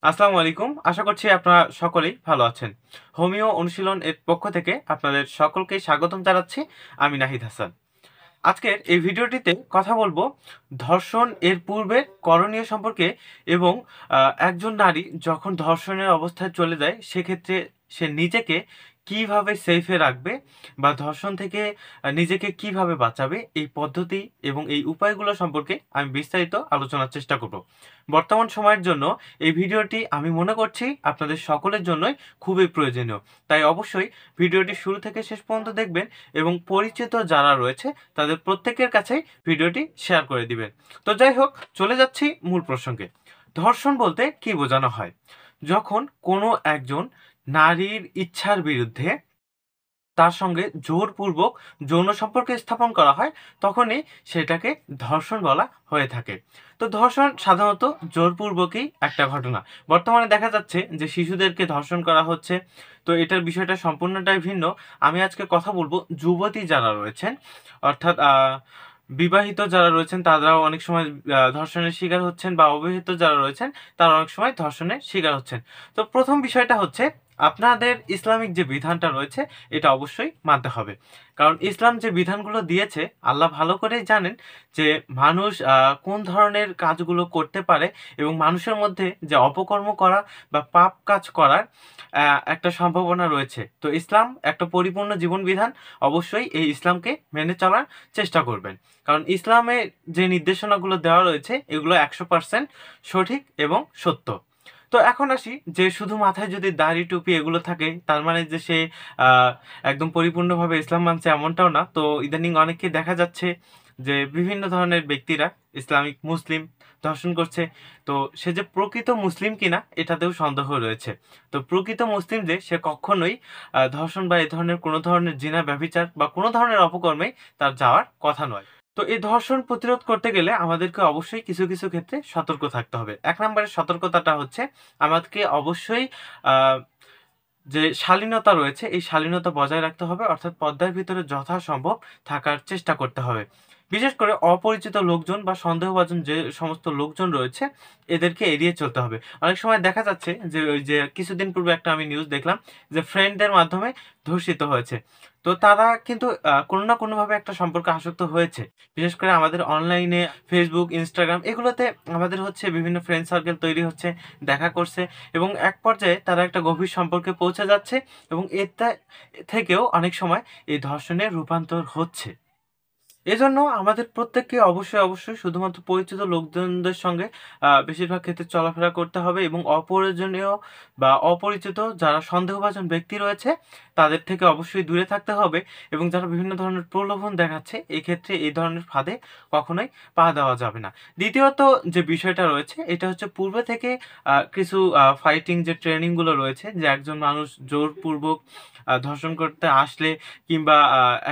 আসসালামু আলাইকুম। আশা করছি আপনারা সকলেই ভালো আছেন। হোমিও অনুশীলন এর পক্ষ থেকে আপনাদের সকলকেই স্বাগতম জানাচ্ছি। আমি নাহিদ হাসান। আজকের এই ভিডিওটিতে কথা বলবো ধর্ষণ এর পূর্বে করণীয় সম্পর্কে এবং একজন নারী যখন ধর্ষণের অবস্থায় চলে যায় সেক্ষেত্রে সে নিজেকে কিভাবে সেফে রাখবে বা ধর্ষণ থেকে নিজেকে কিভাবে বাঁচাবে এই পদ্ধতি এবং এই উপায়গুলো সম্পর্কে আমি বিস্তারিত আলোচনার চেষ্টা করব। বর্তমান সময়ের জন্য এই ভিডিওটি আমি মনে করছি আপনাদের সকলের জন্যই খুবই প্রয়োজনীয়। তাই অবশ্যই ভিডিওটি শুরু থেকে শেষ পর্যন্ত দেখবেন এবং পরিচিত যারা রয়েছে তাদের প্রত্যেকের কাছেই ভিডিওটি শেয়ার করে দিবেন। তো যাই হোক, চলে যাচ্ছি মূল প্রসঙ্গে। ধর্ষণ বলতে কি বোঝানো হয়? যখন কোনো একজন নারীর ইচ্ছার বিরুদ্ধে তার সঙ্গে জোরপূর্বক যৌন সম্পর্ক স্থাপন করা হয়, তখনই সেটাকে ধর্ষণ বলা হয়ে থাকে। তো ধর্ষণ সাধারণত জোরপূর্বকই একটা ঘটনা। বর্তমানে দেখা যাচ্ছে যে শিশুদেরকে ধর্ষণ করা হচ্ছে। তো এটার বিষয়টা সম্পূর্ণটাই ভিন্ন। আমি আজকে কথা বলবো যুবতী যারা রয়েছেন, অর্থাৎ বিবাহিত যারা রয়েছেন তারাও অনেক সময় ধর্ষণের শিকার হচ্ছেন, বা অবিবাহিত যারা রয়েছেন তারা অনেক সময় ধর্ষণের শিকার হচ্ছেন। তো প্রথম বিষয়টা হচ্ছে, আপনাদের ইসলামিক যে বিধানটা রয়েছে এটা অবশ্যই মানতে হবে। কারণ ইসলাম যে বিধানগুলো দিয়েছে আল্লাহ ভালো করেই জানেন যে মানুষ কোন ধরনের কাজগুলো করতে পারে এবং মানুষের মধ্যে যে অপকর্ম করা বা পাপ কাজ করার একটা সম্ভাবনা রয়েছে। তো ইসলাম একটা পরিপূর্ণ জীবন বিধান, অবশ্যই এই ইসলামকে মেনে চলার চেষ্টা করবেন। কারণ ইসলামে যে নির্দেশনাগুলো দেওয়া রয়েছে এগুলো 100% সঠিক এবং সত্য। তো এখন আসি যে শুধু মাথায় যদি দাড়ি টুপি এগুলো থাকে তার মানে যে সে আহ, একদম পরিপূর্ণভাবে ইসলাম মানছে এমনটাও না। তো ইদানিং অনেককে দেখা যাচ্ছে যে বিভিন্ন ধরনের ব্যক্তিরা ইসলামিক মুসলিম ধর্ষণ করছে। তো সে যে প্রকৃত মুসলিম কিনা এটাতেও সন্দেহ রয়েছে। তো প্রকৃত মুসলিম যে সে কখনোই ধর্ষণ বা এ ধরনের কোনো ধরনের জিনা ব্যভিচার বা কোনো ধরনের অপকর্মে তার যাওয়ার কথা নয়। তো এই ধর্ষণ প্রতিরোধ করতে গেলে আমাদেরকে অবশ্যই কিছু কিছু ক্ষেত্রে সতর্ক থাকতে হবে। এক নম্বরের সতর্কতাটা হচ্ছে আমাদেরকে অবশ্যই আহ, যে শালীনতা রয়েছে এই শালীনতা বজায় রাখতে হবে, অর্থাৎ পর্দার ভিতরে যথাসম্ভব থাকার চেষ্টা করতে হবে। বিশেষ করে অপরিচিত লোকজন বা সন্দেহভাজন যে সমস্ত লোকজন রয়েছে এদেরকে এড়িয়ে চলতে হবে। অনেক সময় দেখা যাচ্ছে যে ওই যে কিছুদিন পূর্বে একটা আমি নিউজ দেখলাম যে ফ্রেন্ডদের মাধ্যমে ধর্ষিত হয়েছে। তো তারা কিন্তু কোনো না কোনোভাবে একটা সম্পর্কে আসক্ত হয়েছে। বিশেষ করে আমাদের অনলাইনে ফেসবুক, ইনস্টাগ্রাম এগুলোতে আমাদের হচ্ছে বিভিন্ন ফ্রেন্ড সার্কেল তৈরি হচ্ছে, দেখা করছে এবং এক পর্যায়ে তারা একটা গভীর সম্পর্কে পৌঁছে যাচ্ছে এবং এটা থেকেও অনেক সময় এই ধর্ষণের রূপান্তর হচ্ছে। এজন্য আমাদের প্রত্যেককে অবশ্যই শুধুমাত্র পরিচিত লোকজনদের সঙ্গে বেশিরভাগ ক্ষেত্রে চলাফেরা করতে হবে এবং অপ্রয়োজনীয় বা অপরিচিত যারা সন্দেহভাজন ব্যক্তি রয়েছে তাদের থেকে অবশ্যই দূরে থাকতে হবে। এবং যারা বিভিন্ন ধরনের প্রলোভন দেখাচ্ছে এক্ষেত্রে এই ধরনের ফাঁদে কখনোই পা দেওয়া যাবে না। দ্বিতীয়ত যে বিষয়টা রয়েছে এটা হচ্ছে পূর্বে থেকে কিছু ফাইটিং যে ট্রেনিংগুলো রয়েছে, যে একজন মানুষ জোরপূর্বক ধর্ষণ করতে আসলে কিংবা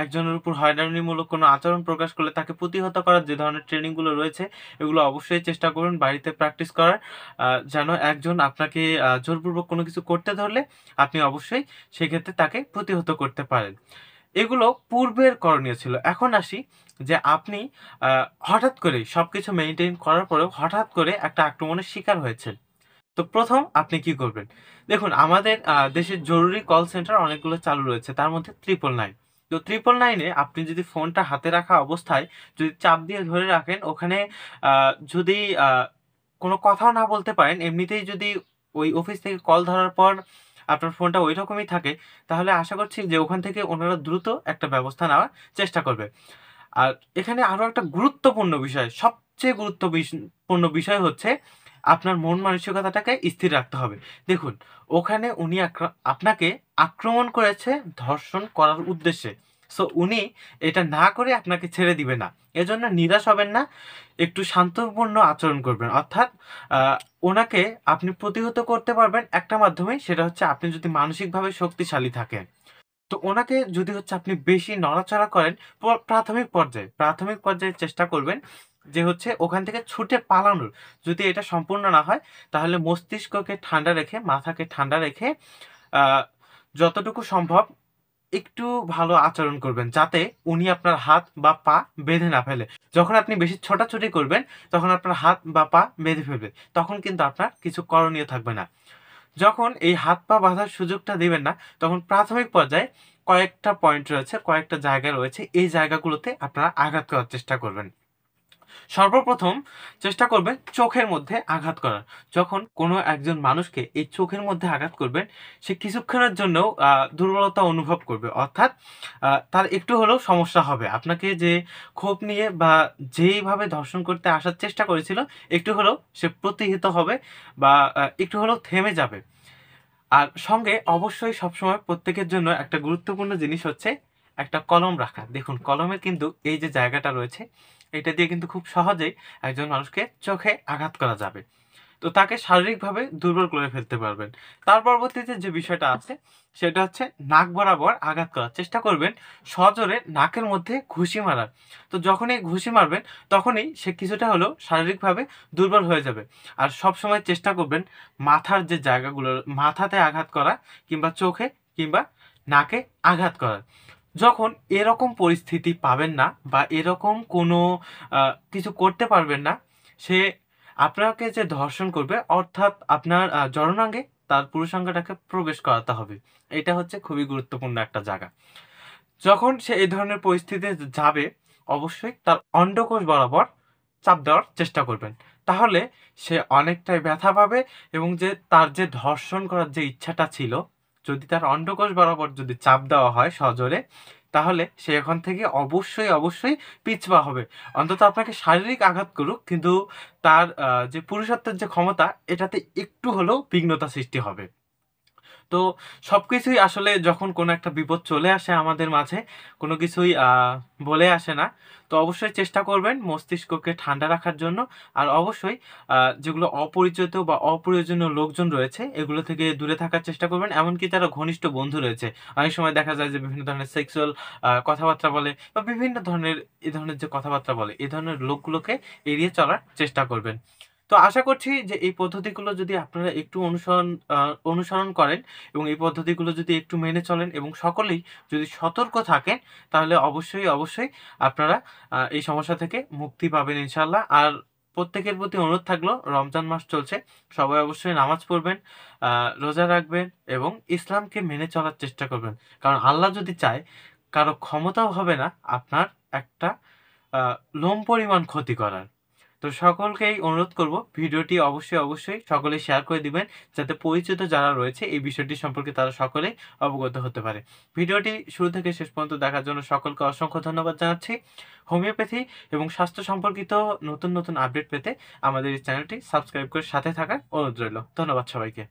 একজনের উপর হয়রানিমূলক কোনো আচরণ প্রকাশ করলে তাকে প্রতিহত করার যে ধরনের ট্রেনিংগুলো রয়েছে এগুলো অবশ্যই চেষ্টা করুন বাড়িতে প্র্যাকটিস করার। যেন একজন আপনাকে জোরপূর্বক কোনো কিছু করতে ধরলে আপনি অবশ্যই সেক্ষেত্রে তাকে প্রতিহত করতে পারেন। এগুলো পূর্বের করণীয় ছিল। এখন আসি যে আপনি হঠাৎ করেই সবকিছু মেইনটেইন করার পরেও হঠাৎ করে একটা আক্রমণের শিকার হয়েছেন। তো প্রথম আপনি কি করবেন? দেখুন, আমাদের দেশের জরুরি কল সেন্টার অনেকগুলো চালু রয়েছে। তার মধ্যে 999। তো 999 এ আপনি যদি ফোনটা হাতে রাখা অবস্থায় যদি চাপ দিয়ে ধরে রাখেন, ওখানে যদি কোনো কথাও না বলতে পারেন, এমনিতেই যদি ওই অফিস থেকে কল ধরার পর আপনার ফোনটা ঐরকমই থাকে, তাহলে আশা করছি যে ওখান থেকে ওনারা দ্রুত একটা ব্যবস্থা নেওয়ার চেষ্টা করবে। আর এখানে আরো একটা গুরুত্বপূর্ণ বিষয়, সবচেয়ে গুরুত্বপূর্ণ বিষয় হচ্ছে আপনার মন মানসিকতাটাকে স্থির রাখতে হবে। দেখুন, ওখানে উনি আপনাকে আক্রমণ করেছে ধর্ষণ করার উদ্দেশ্যে। সো উনি এটা না করে আপনাকে ছেড়ে দিবে না। এজন্য নিরাশ হবেন না, একটু শান্তপূর্ণ আচরণ করবেন। অর্থাৎ আহ, ওনাকে আপনি প্রতিহত করতে পারবেন একটা মাধ্যমে, সেটা হচ্ছে আপনি যদি মানসিকভাবে শক্তিশালী থাকেন। তো ওনাকে যদি হচ্ছে আপনি বেশি নড়াচড়া করেন প্রাথমিক পর্যায়ে চেষ্টা করবেন যে হচ্ছে ওখান থেকে ছুটে পালানোর। যদি এটা সম্পূর্ণ না হয় তাহলে মস্তিষ্ককে ঠান্ডা রেখে, মাথাকে ঠান্ডা রেখে আহ, যতটুকু সম্ভব একটু ভালো আচরণ করবেন যাতে উনি আপনার হাত বা পা বেঁধে না ফেলে। যখন আপনি বেশি ছোটাছুটি করবেন তখন আপনার হাত বা পা বেঁধে ফেলবে। তখন কিন্তু আপনার কিছু করণীয় থাকবে না। যখন এই হাত পা বাঁধার সুযোগটা দিবেন না, তখন প্রাথমিক পর্যায়ে কয়েকটা পয়েন্ট রয়েছে, কয়েকটা জায়গা রয়েছে। এই জায়গাগুলোতে আপনারা আঘাত করার চেষ্টা করবেন। সর্বপ্রথম চেষ্টা করবেন চোখের মধ্যে আঘাত করার। যখন কোনো একজন মানুষকে এই চোখের মধ্যে আঘাত করবেন, সে কিছুক্ষণের জন্যও দুর্বলতা অনুভব করবে। অর্থাৎ তার একটু হলেও সমস্যা হবে। আপনাকে যে ক্ষোভ নিয়ে বা যেইভাবে ধর্ষণ করতে আসার চেষ্টা করেছিল, একটু হলেও সে প্রতিহত হবে বা একটু হলেও থেমে যাবে। আর সঙ্গে অবশ্যই সবসময় প্রত্যেকের জন্য একটা গুরুত্বপূর্ণ জিনিস হচ্ছে একটা কলম রাখা। দেখুন কলমের কিন্তু এই যে জায়গাটা রয়েছে, এটা দিয়ে কিন্তু খুব সহজেই একজন মানুষকে চোখে আঘাত করা যাবে। তো তাকে শারীরিকভাবে দুর্বল করে ফেলতে পারবেন। তার পরবর্তীতে যে বিষয়টা আছে সেটা হচ্ছে নাক বরাবর আঘাত করার চেষ্টা করবেন, সজোরে নাকের মধ্যে ঘুষি মারার। তো যখনই ঘুষি মারবেন তখনই সে কিছুটা হলেও শারীরিকভাবে দুর্বল হয়ে যাবে। আর সবসময় চেষ্টা করবেন মাথার যে জায়গাগুলো, মাথাতে আঘাত করা কিংবা চোখে কিংবা নাকে আঘাত করার। যখন এরকম পরিস্থিতি পাবেন না বা এরকম কোনো কিছু করতে পারবেন না, সে আপনাকে যে ধর্ষণ করবে অর্থাৎ আপনার জননাঙ্গে তার পুরুষাঙ্গটাকে প্রবেশ করাতে হবে। এটা হচ্ছে খুবই গুরুত্বপূর্ণ একটা জায়গা। যখন সে এই ধরনের পরিস্থিতিতে যাবে, অবশ্যই তার অন্ডকোষ বরাবর চাপ দেওয়ার চেষ্টা করবেন। তাহলে সে অনেকটাই ব্যথা পাবে এবং যে তার যে ধর্ষণ করার যে ইচ্ছাটা ছিল, যদি তার অন্ডকোষ বরাবর যদি চাপ দেওয়া হয় সজোরে, তাহলে সে এখন থেকে অবশ্যই পিছপা হবে। অন্তত আপনাকে শারীরিক আঘাত করুক, কিন্তু তার যে পুরুষত্বের যে ক্ষমতা, এটাতে একটু হলেও বিঘ্নতা সৃষ্টি হবে। তো সবকিছুই আসলে যখন কোনো একটা বিপদ চলে আসে আমাদের মাঝে, কোনো কিছুই বলে আসে না। তো অবশ্যই চেষ্টা করবেন মস্তিষ্ককে ঠান্ডা রাখার জন্য। আর অবশ্যই যেগুলো অপরিচিত বা অপ্রয়োজনীয় লোকজন রয়েছে, এগুলো থেকে দূরে থাকার চেষ্টা করবেন। এমনকি যারা ঘনিষ্ঠ বন্ধু রয়েছে, অনেক সময় দেখা যায় যে বিভিন্ন ধরনের সেক্সুয়াল কথাবার্তা বলে বা বিভিন্ন ধরনের এ ধরনের যে কথাবার্তা বলে, এ ধরনের লোকগুলোকে এড়িয়ে চলার চেষ্টা করবেন। তো আশা করছি যে এই পদ্ধতিগুলো যদি আপনারা একটু অনুসরণ করেন এবং এই পদ্ধতিগুলো যদি একটু মেনে চলেন এবং সকলেই যদি সতর্ক থাকেন, তাহলে অবশ্যই আপনারা এই সমস্যা থেকে মুক্তি পাবেন ইনশাআল্লাহ। আর প্রত্যেকের প্রতি অনুরোধ থাকলো, রমজান মাস চলছে, সবাই অবশ্যই নামাজ পড়বেন, রোজা রাখবেন এবং ইসলামকে মেনে চলার চেষ্টা করবেন। কারণ আল্লাহ যদি চায়, কারো ক্ষমতাও হবে না আপনার একটা আ লোম পরিমাণ ক্ষতি করার। তো সকলকেই অনুরোধ করব ভিডিওটি অবশ্যই সকলেই শেয়ার করে দিবেন, যাতে পরিচিত যারা রয়েছে এই বিষয়টি সম্পর্কে তারা সকলেই অবগত হতে পারে। ভিডিওটি শুরু থেকে শেষ পর্যন্ত দেখার জন্য সকলকে অসংখ্য ধন্যবাদ জানাচ্ছি। হোমিওপ্যাথি এবং স্বাস্থ্য সম্পর্কিত নতুন আপডেট পেতে আমাদের এই চ্যানেলটি সাবস্ক্রাইব করে সাথে থাকার অনুরোধ রইল। ধন্যবাদ সবাইকে।